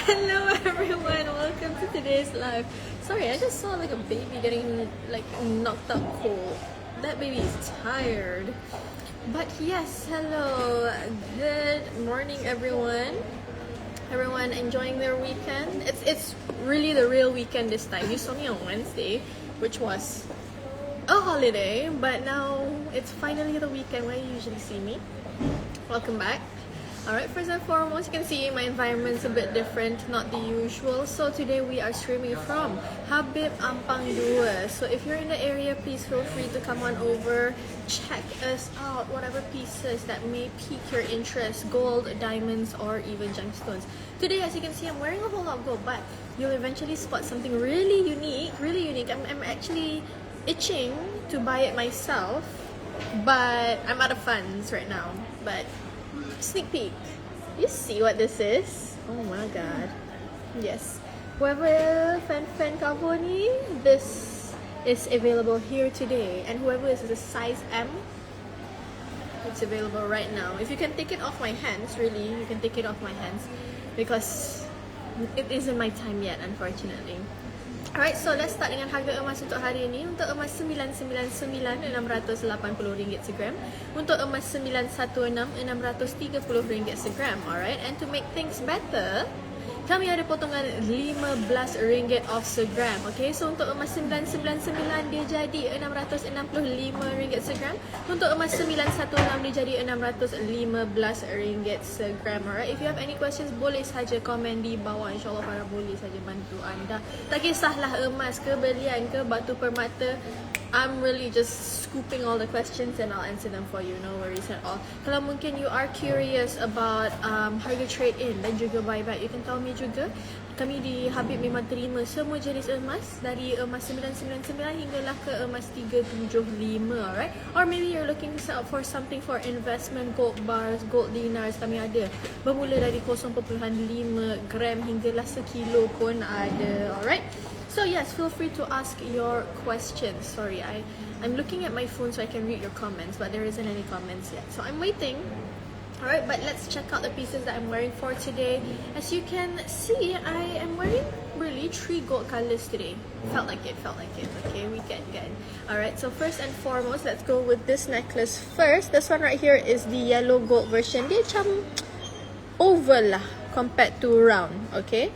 Hello everyone, welcome to today's live. Sorry, I just saw like a baby getting like knocked out cold. That baby is tired. But yes, hello. Good morning everyone. Everyone enjoying their weekend. It's really the real weekend this time. You saw me on Wednesday, which was a holiday, but now it's finally the weekend where you usually see me. Welcome back. Alright, first and foremost, you can see my environment's a bit different, not the usual. So today we are streaming from Habib Ampang 2. So if you're in the area, please feel free to come on over, check us out, whatever pieces that may pique your interest, gold, diamonds, or even gemstones. Today, as you can see, I'm wearing a whole lot of gold, but you'll eventually spot something really unique, I'm actually itching to buy it myself, but I'm out of funds right now. But sneak peek. You see what this is? Oh my god. Yes. Whoever fan cover ni, this is available here today. And whoever is a size M, it's available right now. If you can take it off my hands, really, you can take it off my hands. Because it isn't my time yet, unfortunately. Alright, so let's start dengan harga emas untuk hari ini. Untuk emas RM999, RM680 segram. Untuk emas RM916, RM630 segram. Alright, and to make things better, kami ada potongan RM15 off segram. Okay, so untuk emas RM999 dia jadi RM665 segram. Untuk emas RM916 dia jadi RM615 segram. Alright, if you have any questions, boleh saja komen di bawah. InsyaAllah para boleh saja bantu anda. Tak kisahlah emas ke, belian ke, batu permata. I'm really just scooping all the questions and I'll answer them for you. No worries at all. Kalau mungkin you are curious about harga trade-in dan juga buyback, you can tell me juga. Kami di Habib memang terima semua jenis emas, dari emas 999 hinggalah ke emas 375, alright? Or maybe you're looking for something for investment, gold bars, gold dinars, kami ada. Bermula dari 0.5 gram hinggalah sekilo pun ada, alright? So yes, feel free to ask your questions. Sorry, I'm looking at my phone so I can read your comments, but there isn't any comments yet. So I'm waiting. Alright, but let's check out the pieces that I'm wearing for today. As you can see, I am wearing really 3 gold colors today. Felt like it. Okay, weekend good. Alright, so first and foremost, let's go with this necklace first. This one right here is the yellow gold version. Dia macam oval lah compared to round, okay?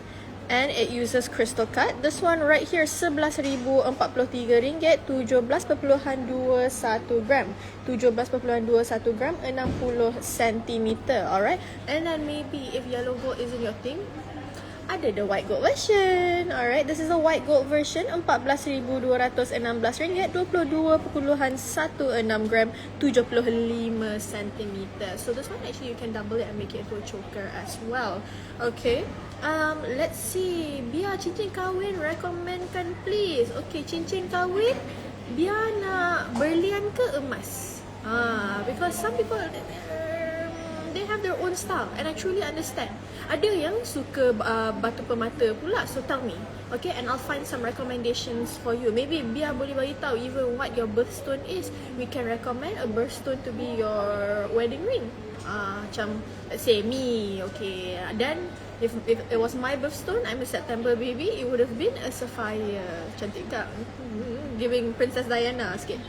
And it uses crystal cut. This one right here RM11,043, 17.21 gram. 17.21 gram, 60 cm. Alright. And then maybe if yellow gold isn't your thing, ada the white gold version. Alright, this is a white gold version, RM14,216, 22.16 gram, 75 cm. So this one actually you can double it and make it into a choker as well. Okay. Let's see. Biar cincin kahwin, recommendkan please. Okay, cincin kahwin, biar nak berlian ke emas? Because some people they have their own style and I truly understand. Ada yang suka batu permata pula, so tell me. Okay, and I'll find some recommendations for you. Maybe biar boleh bagi tahu even what your birthstone is. We can recommend a birthstone to be your wedding ring. Macam let's say me, okay. Then if it was my birthstone, I'm a September baby, it would have been a sapphire. Cantik tak? Giving Princess Diana sikit.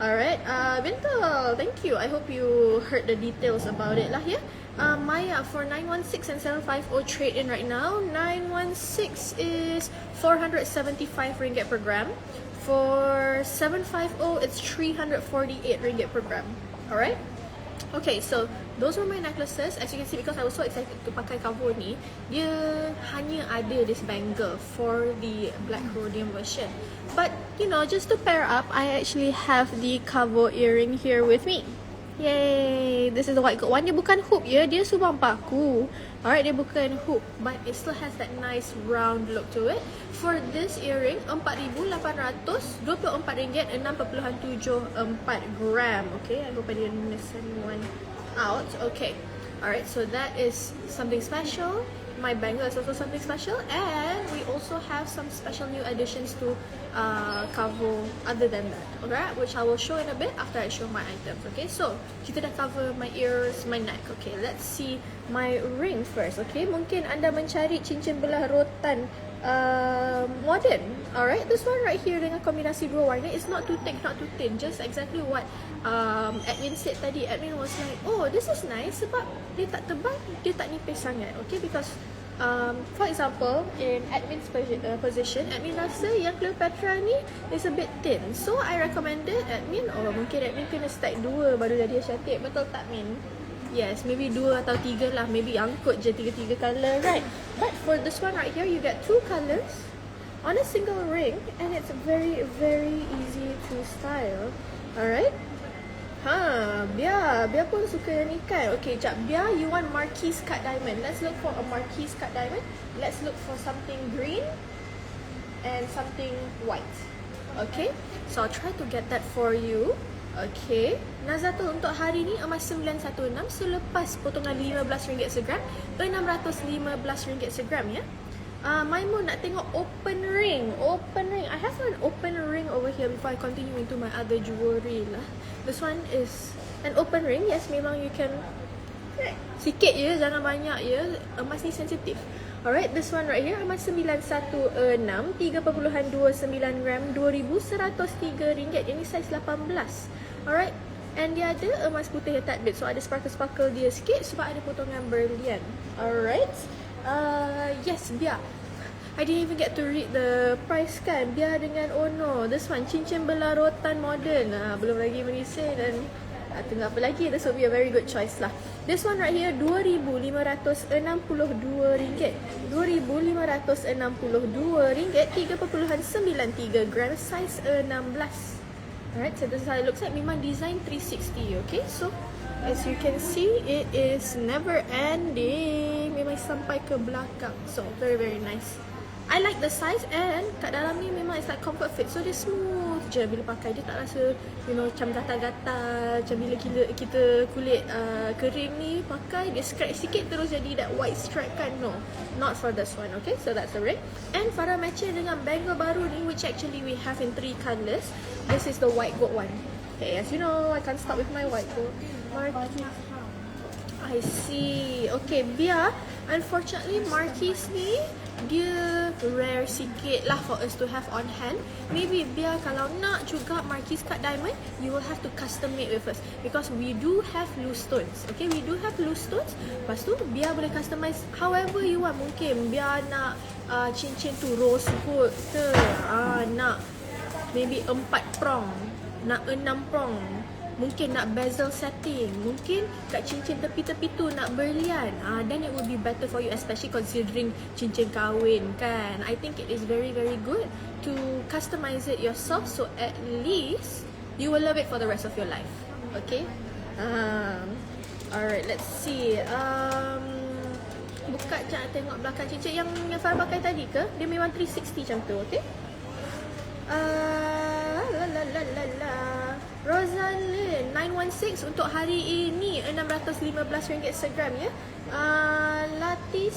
Alright, Bintal, thank you. I hope you heard the details about it lah, yeah? Maya, for 916 and 750 trade-in right now, 916 is RM475 per gram. For 750, it's RM348 per gram. Alright? Okay, so those were my necklaces. As you can see, because I was so excited to pakai cover ni, dia hanya ada this bangle for the black rhodium version. But, you know, just to pair up, I actually have the cover earring here with me. Yay! This is the white gold one. Dia bukan hoop ya, dia subang paku. Alright, dia bukan hoop, but it still has that nice round look to it. For this earring, RM4,800, RM24, 6.74 gram. Okay, I hope I didn't miss anyone out. Okay, alright, so that is something special. my bangle is also something special, and we also have some special new additions to cover other than that, alright, which I will show in a bit after I show my items. Okay, so kita dah cover my ears, my neck. Okay, let's see my ring first. Okay, mungkin anda mencari cincin belah rotan modern. Alright, this one right here dengan kombinasi dua warna is not too thick, not too thin, just exactly what admin said tadi. Admin was like, oh, this is nice sebab dia tak tebal, dia tak nipis sangat. Okay, because for example, in admin's position, admin rasa yang Cleopatra ni is a bit thin, so I recommended admin, mungkin admin kena stack 2 baru jadi cantik. Betul tak, Min? Yes, maybe 2 atau 3 lah. Maybe angkut je 3 color, right? But for this one right here, you get 2 colors on a single ring, and it's very easy to style. Alright? Bia pun suka yang ni kan. Okay, jap. Bia, you want Marquise cut diamond. Let's look for a Marquise cut diamond. Let's look for something green and something white. Okay, so I'll try to get that for you. Okay, Nazatul untuk hari ni emas 916 selepas potongan RM15 segram, RM615 segram ya. Maimun nak tengok open ring. I have an open ring over here before I continue into my other jewelry lah. This one is an open ring. Yes, memang you can sikit je, jangan banyak je. Emas ni sensitif. Alright, this one right here emas 916 3.29 gram, RM2,103. Ini size 18. Alright, and dia ada emas putih yang tak bit, so ada sparkle dia sikit sebab ada potongan berlian. Alright, yes, Bia, I didn't even get to read the price kan. Bia dengan Ono, this one cincin belah rotan modern, belum lagi merisai dan tengah apa lagi. This will be a very good choice lah. This one right here RM2,562, RM2,562, 3.93 gram, size 16. Alright, so this is how it looks like. Memang design 360. Okay, so as you can see, it is never ending. Memang sampai ke belakang. So very nice. I like the size, and kat dalam ni memang it's like comfort fit, so dia smooth je bila pakai. Dia tak rasa, you know, macam gatal-gatal. Macam bila kita kulit kering ni pakai, dia scratch sikit terus jadi that white stripe kan. No, not for this one. Okay, so that's the ring. And Farah matching dengan bangle baru ni, which actually we have in 3 colors. This is the white gold one. Okay, as you know, I can't stop with my white gold. I see. Okay, Bia, unfortunately Marquise ni dia rare sikit lah for us to have on hand. Maybe Bia kalau nak juga Marquise cut diamond, you will have to custom made with us, because we do have loose stones. Okay, we do have loose stones. Lepas tu Bia boleh customize however you want. Mungkin Bia nak cincin tu rose gold ke, nak maybe 4 prong, nak 6 prong, mungkin nak bezel setting, mungkin kat cincin tepi-tepi tu nak berlian. Then it will be better for you, especially considering cincin kahwin kan. I think it is very good to customize it yourself, so at least you will love it for the rest of your life. Okay, alright, let's see. Buka je, tengok belakang cincin yang Farah pakai tadi ke. Dia memang 360 macam tu. Okay, Rosalind 916 untuk hari ini RM615 segram ya. Lati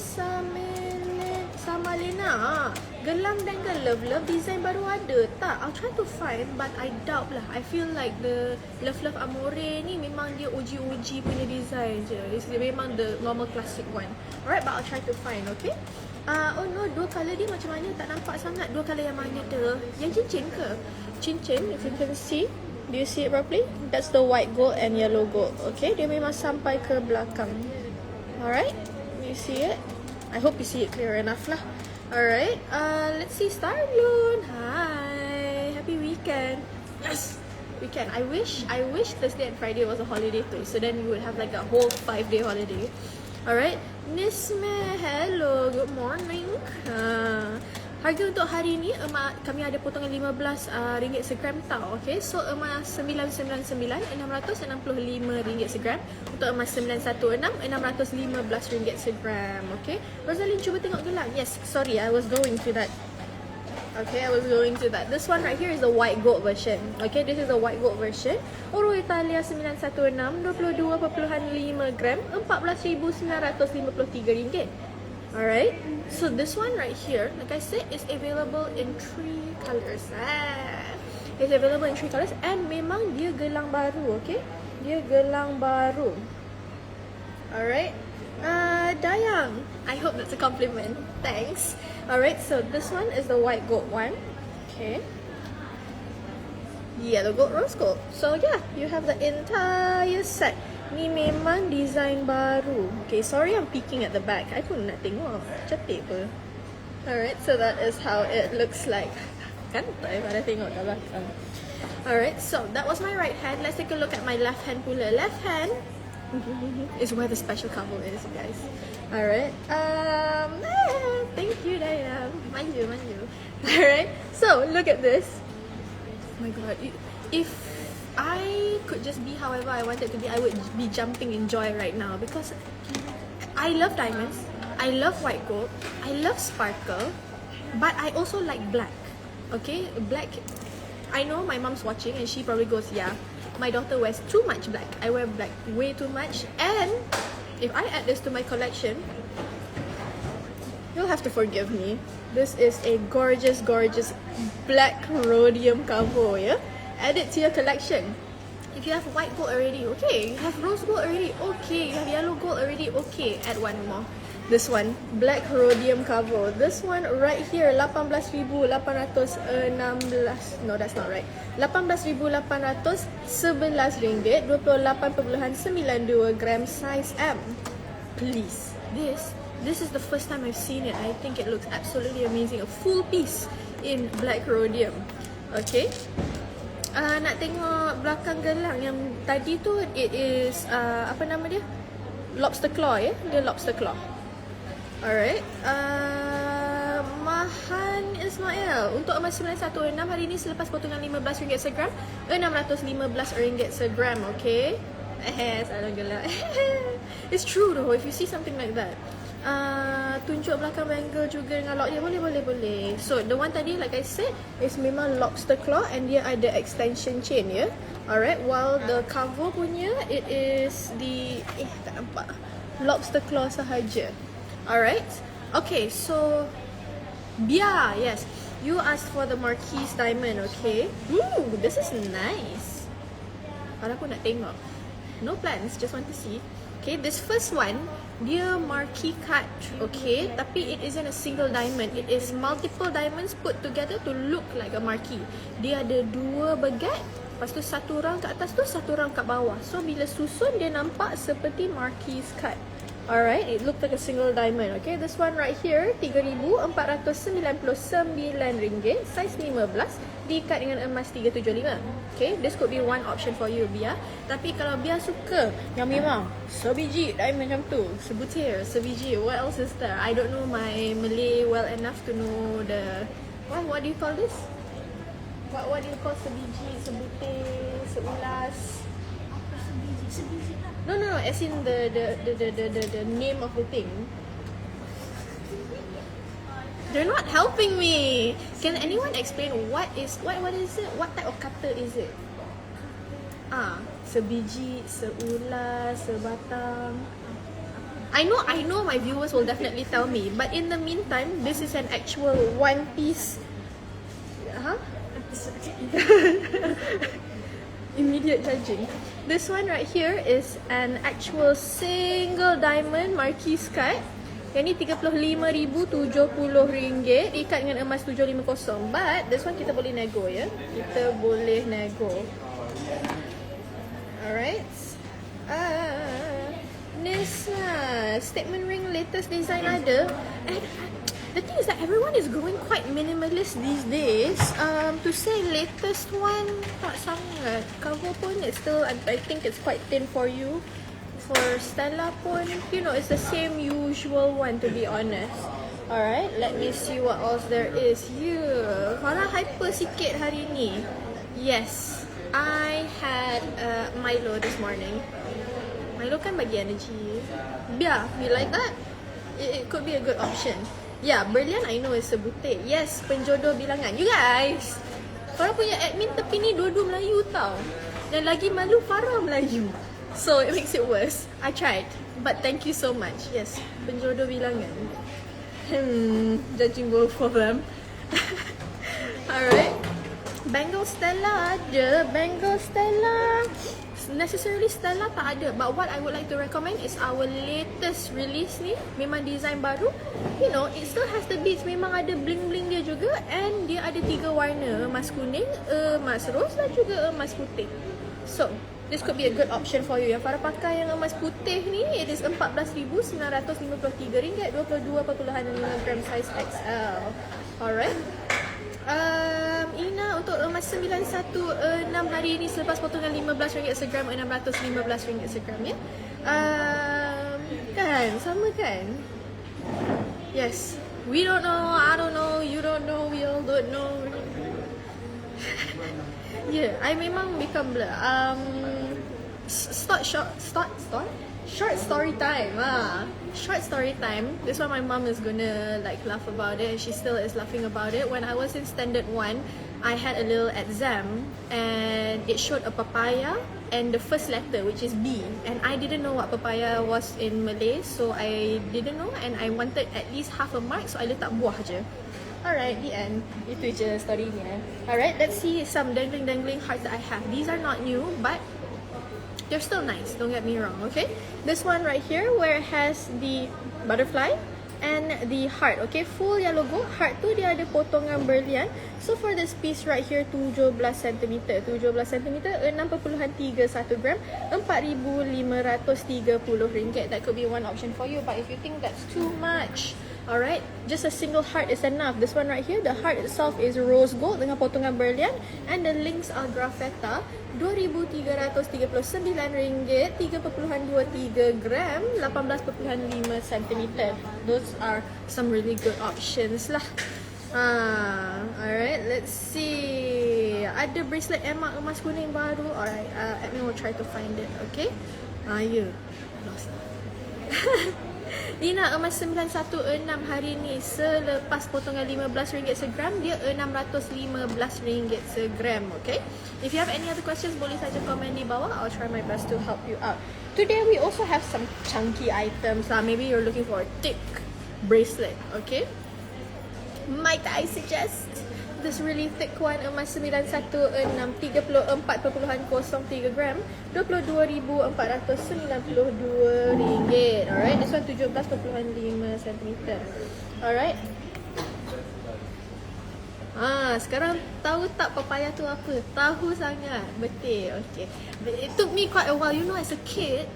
Samalena, gelang dan love design baru ada tak? I'll try to find, but I doubt lah. I feel like the love amore ni memang dia uji punya design je. It's memang the normal classic one. Alright, but I'll try to find. Okay, oh no, 2 color dia macam mana tak nampak sangat. 2 color yang mana tu? Yang cincin ke? Cincin, if you can see. Do you see it properly? That's the white gold and yellow gold. Okay, dia memang sampai ke belakang. Alright, you see it? I hope you see it clear enough lah. Alright, let's see Starloon. Hi, happy weekend. Yes, weekend. I wish Thursday and Friday was a holiday too, so then we would have like a whole 5-day holiday. Alright, Nisme, hello, good morning. Harga untuk hari ni kami ada potongan RM15 segram tau. Okay, so emas 999 RM665 segram. Untuk emas 916 RM615 segram. Okay, Rosalind cuba tengok gelang. Yes, sorry, I was going to that. Okay, I was going to that. This one right here is the white gold version. Okay, this is the white gold version. Oro Italia 916 22.5 gram, RM14,953. Alright, so this one right here, like I said, is available in 3 colors. It's available in 3 colors and memang dia gelang baru, okay? Dia gelang baru. Alright, Dayang, I hope that's a compliment. Thanks. Alright, so this one is the white gold one. Okay. Yellow gold, rose gold. So yeah, you have the entire set. Ni memang design baru. Okay, sorry I'm peeking at the back. I pun nak tengok. Cantik apa. Alright, so that is how it looks like. Cantik pada tengok kat belakang. Alright, so that was my right hand. Let's take a look at my left hand pula. Left hand is where the special cover is, guys. Alright. Thank you, Dayang. Manju. Alright, so look at this. Oh my god. If I could just be however I wanted to be, I would be jumping in joy right now because I love diamonds, I love white gold, I love sparkle, but I also like black. Okay, black. I know my mom's watching and she probably goes, yeah, my daughter wears too much black. I wear black way too much, and if I add this to my collection, you'll have to forgive me. This is a gorgeous black rhodium cover, yeah? Add it to your collection. If you have white gold already, okay. You have rose gold already, okay. You have yellow gold already, okay. Add one more. This one, black rhodium cover. This one right here, 18,816. No, that's not right. 18,811 ringgit, 28.92 gram, size M. Please, this is the first time I've seen it. I think it looks absolutely amazing. A full piece in black rhodium. Okay. Nak tengok belakang gelang yang tadi tu, it is apa nama dia? Lobster claw, ya? Dia lobster claw. Alright. Mahan Ismail, untuk emas 916 hari ni selepas potongan RM15 segram, RM615 segram, okay? Salah gelang. It's true though, if you see something like that. Tunjuk belakang bangle juga dengan lock dia, boleh. So the one tadi, like I said, is memang lobster claw and dia ada extension chain, ya. Alright, while the cover punya, it is the tak nampak, lobster claw sahaja. Alright, okay, so Bia, yes, you asked for the Marquise diamond, okay? Ooh, this is nice. Kalau aku nak tengok. No plans, just want to see. Okay, this first one, dia marquee cut, okay, tapi it isn't a single diamond. It is multiple diamonds put together to look like a marquee. Dia ada 2 bagat, lepas tu 1 rang kat atas tu, 1 rang kat bawah. So bila susun dia nampak seperti marquee cut. Alright, it looked like a single diamond. Okay, this one right here, RM3,499, size 15, diikat dengan emas 375. Okay, this could be one option for you, Bia. Tapi kalau Bia suka yang memang sebiji diamond macam tu, sebutir, sebiji, what else is there? I don't know my Malay well enough to know the what do you call this? What do you call sebiji, sebutir, seulas? No, as in the name of the thing. They're not helping me. Can anyone explain what is it? What type of kata is it? Sebiji, seulas, sebatang. I know my viewers will definitely tell me, but in the meantime, this is an actual one piece. Immediate judging. This one right here is an actual single diamond marquise cut. Yang ni RM35,070, ikat dengan emas 750. But this one kita boleh nego, ya. Kita boleh nego. Alright. Nisa, statement ring latest design ada. And the thing is that everyone is going quite minimalist these days. To say latest one, tak sangat. Cover pun, it's still, I think it's quite thin for you. For Stella pun, you know, it's the same usual one, to be honest. Alright, let me see what else there is here. Farah hyper sikit hari ni. Yes, I had Milo this morning. Milo kan bagi energy. Yeah, you like that? It could be a good option. Yeah, berlian I know is sebutir. Yes, penjodoh bilangan. You guys, Farah punya admin tepi ni dua-dua Melayu tau. Dan lagi malu Farah Melayu. So it makes it worse. I tried, but thank you so much. Yes, penjodoh bilangan. Judging both of them. Alright. Bangle Stella ada. Bangle Stella. Necessarily Stella tak ada. But what I would like to recommend is our latest release ni. Memang design baru. You know, it still has the beads. Memang ada bling-bling dia juga. And dia ada 3 warna. Emas kuning, emas rose dan juga emas putih. So, this could be a good option for you. Yang para pakai yang emas putih ni, it is RM14,953, 22.5 gram size XL. Alright. Ina untuk emas 916 hari ini selepas potongan RM15 segram, RM615 segram ya. Kan, sama kan? Yes. We don't know, I don't know, you don't know, we all don't know. Yeah, I memang become blur. Short story time. Short story time. This one my mom is gonna like laugh about it, and she still is laughing about it. When I was in standard 1, I had a little exam and it showed a papaya and the first letter, which is B, and I didn't know what papaya was in Malay, so I didn't know, and I wanted at least half a mark, so I letak buah je. Alright, the end. Itu je story-nya. Alright, let's see some dangling hearts that I have. These are not new, but they're still nice, don't get me wrong, okay? This one right here, where it has the butterfly and the heart, okay? Full yang logo, heart tu dia ada potongan berlian. So for this piece right here, 17 cm, 17 cm, 6.31 gram, RM4,530. That could be one option for you, but if you think that's too much, alright, just a single heart is enough. This one right here, the heart itself is rose gold dengan potongan berlian, and the links are graphetta. RM2,339, 3.23 gram, 18.5 cm. Those are some really good options lah. Alright, let's see. Ada bracelet Emma emas kuning baru. Alright, Admin will try to find it, okay? Yeah, lost. Lina emas 916 hari ni selepas potongan RM15 segram, dia RM615 segram, okay? If you have any other questions, boleh saja komen di bawah. I'll try my best to help you out. Today we also have some chunky items. Maybe you're looking for a thick bracelet, okay? Might I suggest this really thick one, emas 916, 34.03 gram, RM22,492. Alright, this one 17.5 cm. Alright. Sekarang tahu tak papaya tu apa? Tahu sangat. Betul. Okay. But it took me quite a while. You know, as a kid,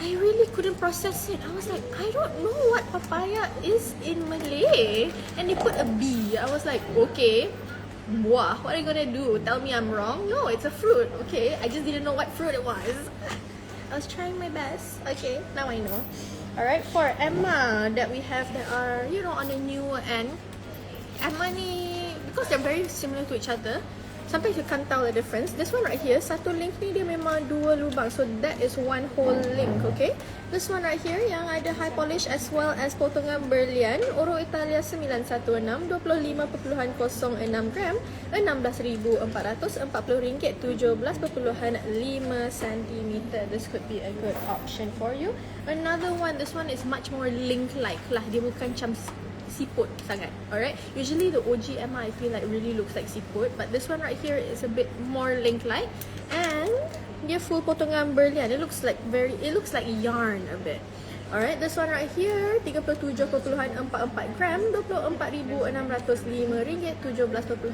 I really couldn't process it. I was like, I don't know what papaya is in Malay. And they put a B. I was like, okay, buah, what are you gonna do? Tell me I'm wrong? No, it's a fruit. Okay, I just didn't know what fruit it was. I was trying my best. Okay, now I know. Alright, for Emma that we have that are, you know, on the new end. Emma ni, because they're very similar to each other, sometimes you can't tell the difference. This one right here, satu link ni dia memang dua lubang. So that is one whole link, okay? This one right here yang ada high polish as well as potongan berlian. Oro Italia 916, 25.06 gram, RM16,440, 17.5 cm. This could be a good option for you. Another one, this one is much more link-like lah. Dia bukan macam siput sangat. Alright, usually the OG Emma I feel like really looks like siput, but this one right here is a bit more link-like, and dia full potongan berlian. It looks like yarn a bit. Alright, this one right here 37.44 gram, RM24,605, 17.5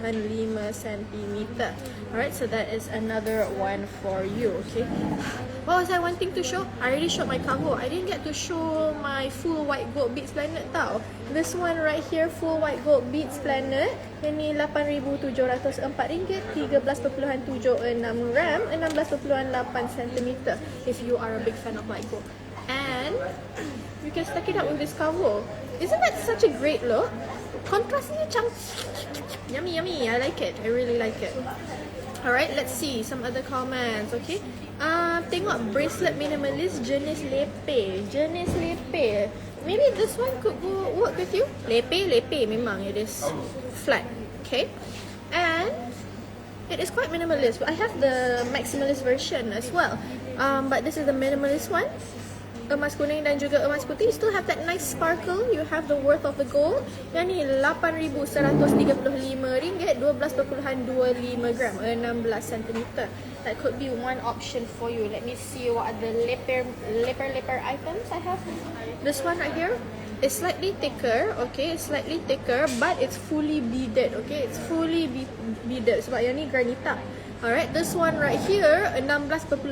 cm. Alright, so that is another one for you, okay? What was I wanting to show? I already showed my cargo. I didn't get to show my full white gold beads planet tau. This one right here, full white gold beads planet. Ini RM8,704, 13.76 gram, 16.8 cm. If you are a big fan of white gold. And you can stack it up with this cover. Isn't that such a great look? Contrastnya macam yummy. I like it. I really like it. Alright, let's see some other comments, okay? Tengok bracelet minimalist jenis lepe. Maybe this one could go work with you. Lepe memang it is flat, okay? And it is quite minimalist. I have the maximalist version as well. But this is the minimalist one. emas kuning dan juga emas putih. You still have that nice sparkle. You have the worth of the gold. Yang ni RM8,135, 12.25 gram, 16 cm. That could be one option for you. Let me see what are the leper items I have. This one right here is slightly thicker, okay, it's slightly thicker, but it's fully beaded, okay, it's fully beaded sebab yang ni granita. Alright, this one right here 16.69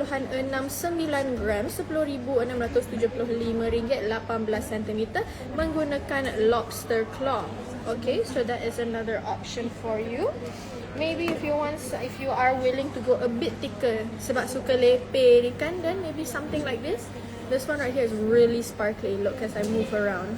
gram, RM10,675, 18 cm, menggunakan lobster claw. Okay, so that is another option for you. Maybe if you are willing to go a bit thicker sebab suka lepe ni kan, then maybe something like this. This one right here is really sparkly. Look as I move around.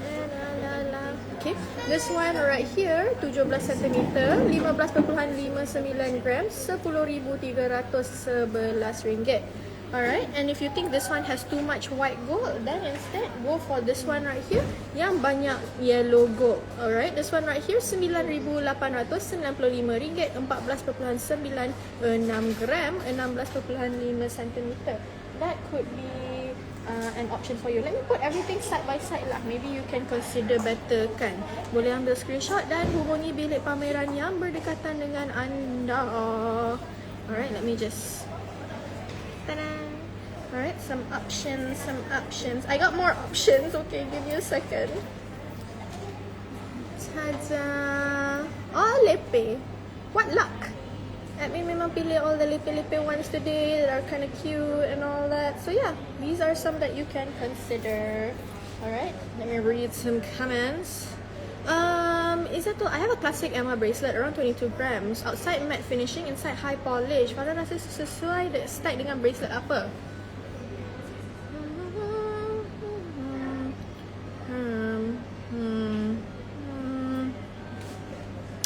Okay, this one right here 17 cm, 15.59 gram, RM10,311. Alright, and if you think this one has too much white gold, then instead go for this one right here yang banyak yellow gold. Alright, this one right here RM9,895, 14.96 gram, 16.5 cm. That could be an option for you. Let me put everything side by side lah. Maybe you can consider better kan. Boleh ambil screenshot dan hubungi bilik pameran yang berdekatan dengan anda. Alright, let me just... Ta-da! Alright, some options. I got more options. Okay, give me a second. Ta-da! Oh, lepe. What luck! Admin memang pilih all the lepe-lepe ones today that are kind of cute and all that. So yeah, these are some that you can consider. Alright, let me read some comments. Is that all? I have a classic Emma bracelet around 22 grams. Outside matte finishing, inside high polish. Farah rasa sesuai style dengan bracelet apa?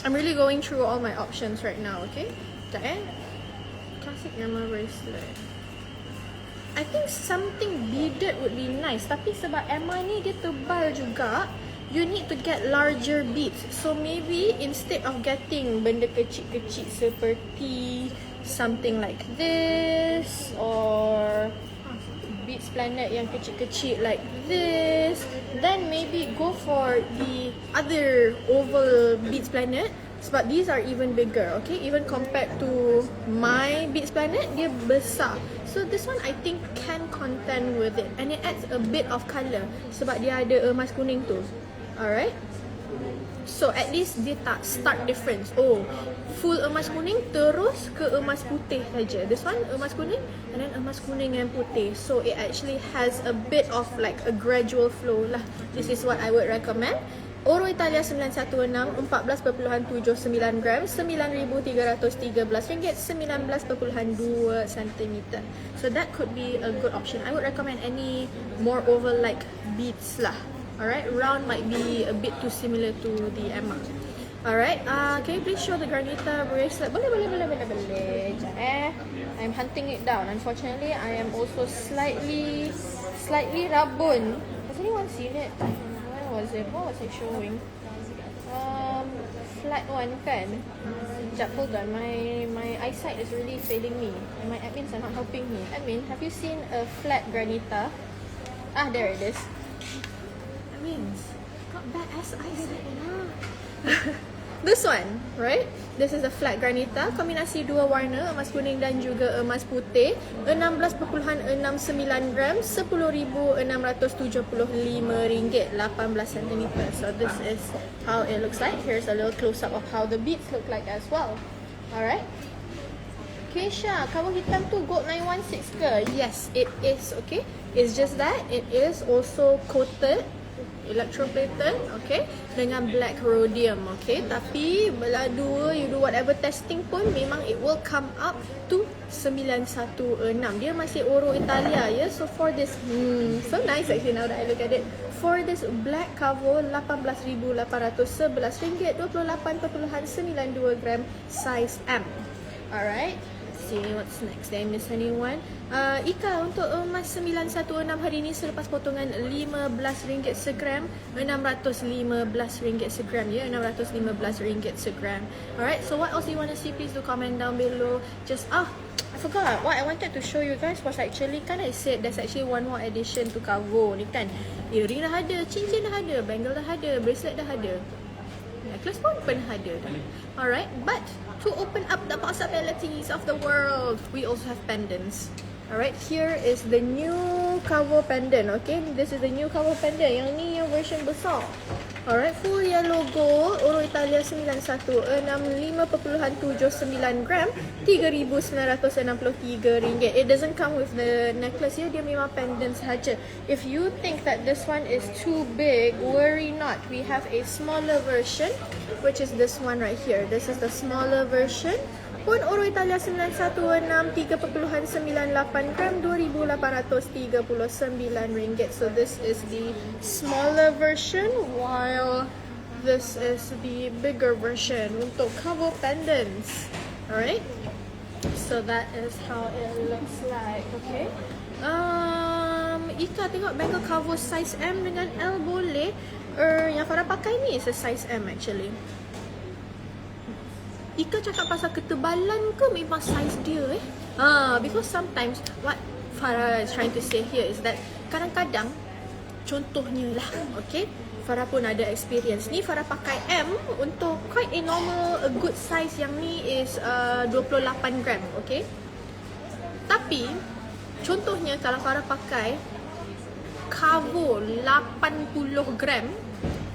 I'm really going through all my options right now, okay? Classic Emma bracelet. I think something beaded would be nice. Tapi sebab Emma ni dia tebal juga, you need to get larger beads. So maybe instead of getting benda kecil-kecil seperti something like this, or beads planet yang kecil-kecil like this, then maybe go for the other oval beads planet. Sebab these are even bigger, okay? Even compared to my beads planet, dia besar. So this one I think can contend with it, and it adds a bit of colour sebab dia ada emas kuning tu. Alright? So at least dia tak start difference. Oh, full emas kuning terus ke emas putih saja. This one emas kuning and then emas kuning and putih. So it actually has a bit of like a gradual flow lah. This is what I would recommend. Oro Italia 916, 14.79 gram, RM9,313, 19.2 cm. So that could be a good option. I would recommend any more oval like beads lah. Alright, round might be a bit too similar to the Emma. Alright, can you please show the granita bracelet? Boleh. Sekejap I'm hunting it down. Unfortunately, I am also slightly rabun. Has anyone seen it? What was it showing? Flat one kan? Sekejap, hold on. My eyesight is really failing me, and my admins are not helping me. Admin, have you seen a flat granita? Ah, there it is. Admins, got bad ass eyesight lah. This one, right? This is a flat granita, kombinasi dua warna, emas kuning dan juga emas putih. 16.69 gram, RM10,675, 18 cm. So this is how it looks like. Here's a little close up of how the beads look like as well. Alright. Keisha, cover hitam tu gold 916 ke? Yes, it is, okay? It's just that it is also coated, electroplated, okay, dengan black rhodium, okay. Tapi belah dua, you do whatever testing pun, memang it will come up to 916. Dia masih oro Italia, ya. So for this, so nice actually now that I look at it. For this black cover, RM18,811, 28.92 gram, size M. Alright. See what's next. Did I miss anyone? Ika, untuk emas 916 hari ni selepas potongan RM15 segram, RM615 segram, ya, RM615 segram. Alright, so what else you want to see, please do comment down below. Just I forgot. What I wanted to show you guys was actually, kan I said there's actually one more addition to Kavo ni kan. Earring dah ada, cincin dah ada, bangle dah ada, bracelet dah ada, necklace pun pernah ada. Alright, but to open up the possibilities of the world, we also have pendants. Alright, here is the new Kavo pendant. Okay, this is the new Kavo pendant. Yang ni yang version besar. Alright, full yellow gold, Oro Italia 91, 65.79 gram, RM3,963. It doesn't come with the necklace here, dia memang pendant sahaja. If you think that this one is too big, worry not. We have a smaller version, which is this one right here. This is the smaller version. Pun Oro Italia 916, 3.98 gram, RM2,839. So this is the smaller version, while this is the bigger version untuk Kavo pendants. Alright, so that is how it looks like. Okay, Ika tengok bangle Kavo size M dengan L boleh. Yang Farah pakai ni is a size M actually. Ika cakap pasal ketebalan ke memang size dia because sometimes what Farah is trying to say here is that kadang-kadang, contohnya lah, okay, Farah pun ada experience ni. Farah pakai M untuk quite a normal, a good size. Yang ni is 28 gram, okay. Tapi contohnya kalau Farah pakai Kavo 80 gram,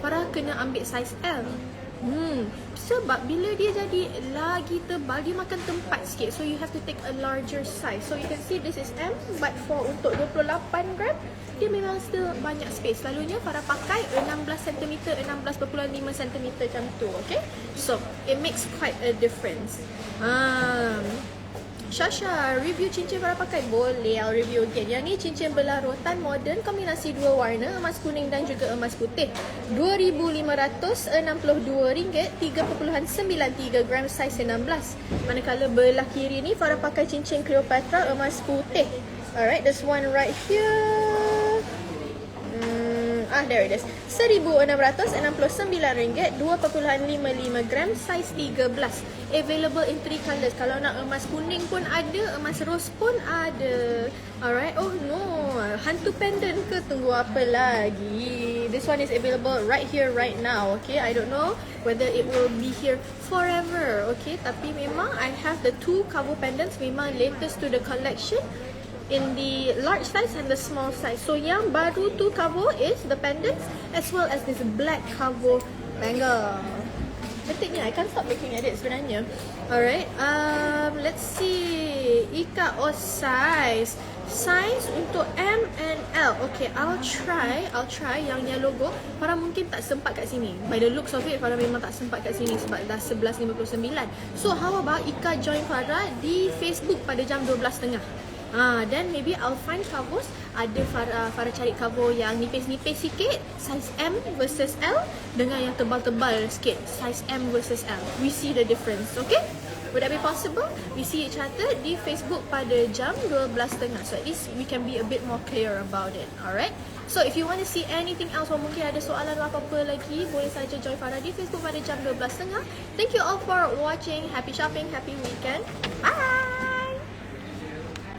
Farah kena ambil size L. Sebab bila dia jadi lagi tebal, dia makan tempat sikit. So you have to take a larger size. So you can see this is M, but for untuk 28 gram, dia memang still banyak space. Selalunya Farah pakai 16 cm, 16.5 cm macam tu. Okay, so it makes quite a difference. Shasha, review cincin Farah pakai? Boleh, I'll review again. Yang ni cincin berlarutan modern, kombinasi dua warna, emas kuning dan juga emas putih. RM2,562, 3.93 gram, saiz 16. Manakala belah kiri ni Farah pakai cincin Cleopatra emas putih. Alright, this one right here. There it is. RM1,669, 2.55 gram, saiz 13. Available in 3 colors. Kalau nak emas kuning pun ada, emas rose pun ada. Alright, oh no, hantu pendant ke? Tunggu apa lagi? This one is available right here, right now. Okay, I don't know whether it will be here forever. Okay, tapi memang I have the 2 Kavo pendants, memang latest to the collection, in the large size and the small size. So yang baru tu Kavo is the pendants as well as this black Kavo bangle. Cantiknya, I can't stop looking at it sebenarnya. Alright, let's see. Ika, size untuk M and L. Okay, I'll try yang logo. Farah mungkin tak sempat kat sini. By the looks of it, Farah memang tak sempat kat sini sebab dah 11.59. So how about Ika join Farah di Facebook pada jam 12.30. Then maybe I'll find Kavos. Ada Farah cari Kavo yang nipis-nipis sikit, size M versus L, dengan yang tebal-tebal sikit, size M versus L. We see the difference, okay? Would that be possible? We see each other di Facebook pada jam 12.30. So at least we can be a bit more clear about it. Alright? So if you want to see anything else, or mungkin ada soalan apa-apa lagi, boleh saja join Farah di Facebook pada jam 12.30. Thank you all for watching. Happy shopping, happy weekend. Bye!